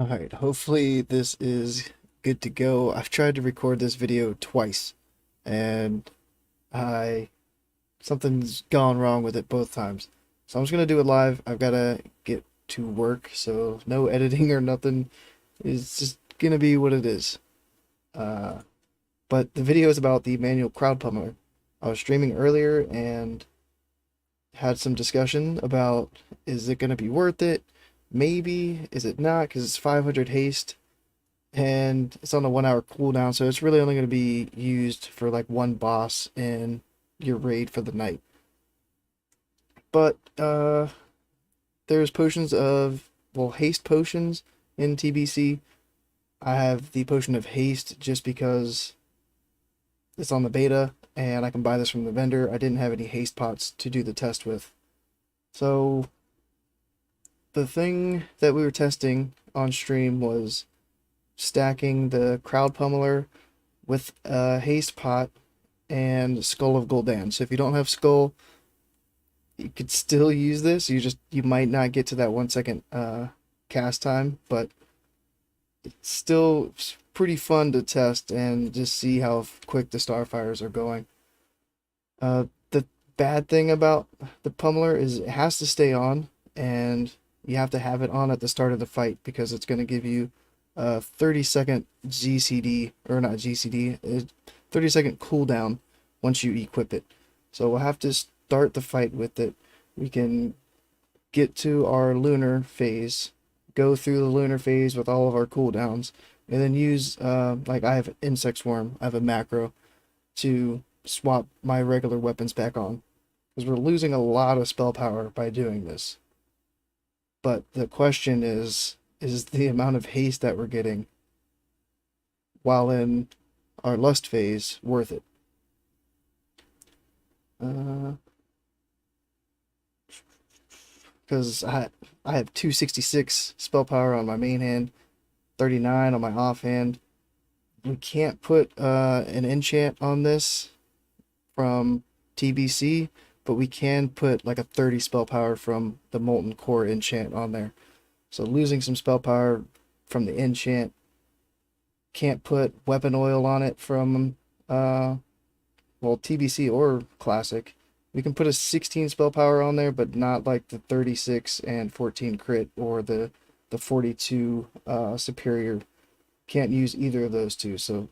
Alright, hopefully this is good to go. I've tried to record this video twice and I something's gone wrong with it both times. So I'm just gonna do it live. I've gotta get to work, so no editing or nothing. It's just gonna be what it is. Uh, but the video is about the manual crowd pummeler. I was streaming earlier and had some discussion about, is it gonna be worth it? Maybe, is it not? Because it's 500 haste and it's on a 1 hour cooldown, so it's really only going to be used for like one boss in your raid for the night. But there's potions of, well, haste potions in TBC. I have the potion of haste just because it's on the beta and I can buy this from the vendor. I didn't have any haste pots to do the test with. So the thing that we were testing on stream was stacking the crowd pummeler with a haste pot and Skull of Gul'dan. So if you don't have Skull, you could still use this. You might not get to that 1 second cast time, but it's still pretty fun to test and just see how quick the Starfires are going. The bad thing about the pummeler is it has to stay on, and you have to have it on at the start of the fight because it's going to give you a 30-second GCD, or not GCD, 30-second cooldown once you equip it. So we'll have to start the fight with it. We can get to our lunar phase, go through the lunar phase with all of our cooldowns, and then use, like I have an insect swarm, I have a macro to swap my regular weapons back on. Because we're losing a lot of spell power by doing this. But the question is the amount of haste that we're getting while in our lust phase worth it? Because I have 266 spell power on my main hand, 39 on my offhand. We can't put an enchant on this from TBC, but we can put like a 30 spell power from the Molten Core enchant on there. So losing some spell power from the enchant, can't put weapon oil on it from well, TBC or classic. We can put a 16 spell power on there, but not like the 36 and 14 crit or the 42 superior. Can't use either of those two. So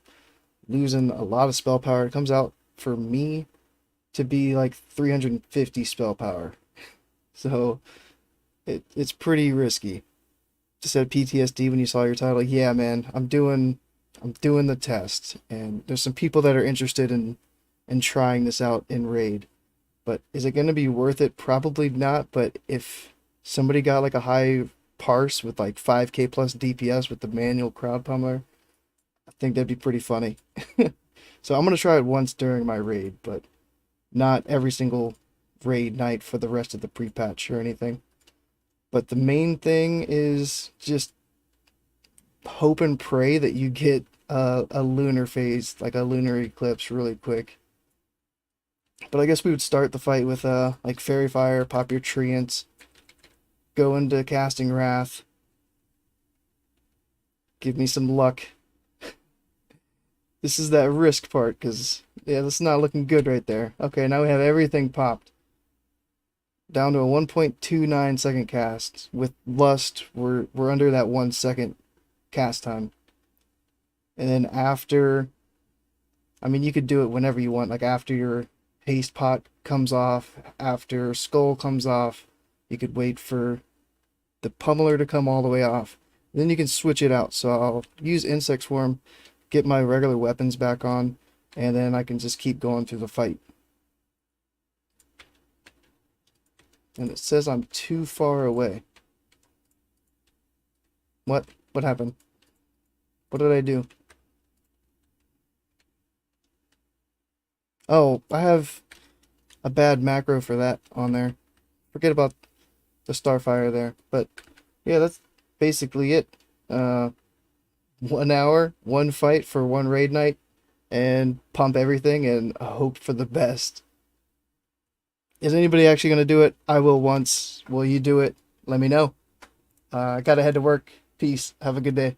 losing a lot of spell power. It comes out for me to be like 350 spell power. So it's pretty risky. Just said PTSD when you saw your title. Yeah, man, I'm doing the test, and there's some people that are interested in trying this out in raid. But is it going to be worth it? Probably not. But if somebody got like a high parse with like 5k plus DPS with the manual crowd pummeler, I think that'd be pretty funny. So I'm going to try it once during my raid, but not every single raid night for the rest of the pre-patch or anything. But the main thing is just hope and pray that you get a lunar phase, like a lunar eclipse really quick. But I guess we would start the fight with like Fairy Fire, pop your Treants, go into casting Wrath, give me some luck. This is that risk part, because yeah, that's not looking good right there. Okay, now we have everything popped. Down to a 1.29 second cast. With Lust, we're under that 1 second cast time. And then after, I mean, you could do it whenever you want, like after your haste pot comes off, after Skull comes off, you could wait for the pummeler to come all the way off. Then you can switch it out. So I'll use Insect Swarm, get my regular weapons back on, and then I can just keep going through the fight. And it says I'm too far away. What? What happened? What did I do? Oh, I have a bad macro for that on there. Forget about the Starfire there. But yeah, that's basically it. 1 hour, one fight for one raid night, and pump everything and hope for the best. Is anybody actually going to do it? I will once. Will you do it? Let me know. I gotta head to work. Peace. Have a good day.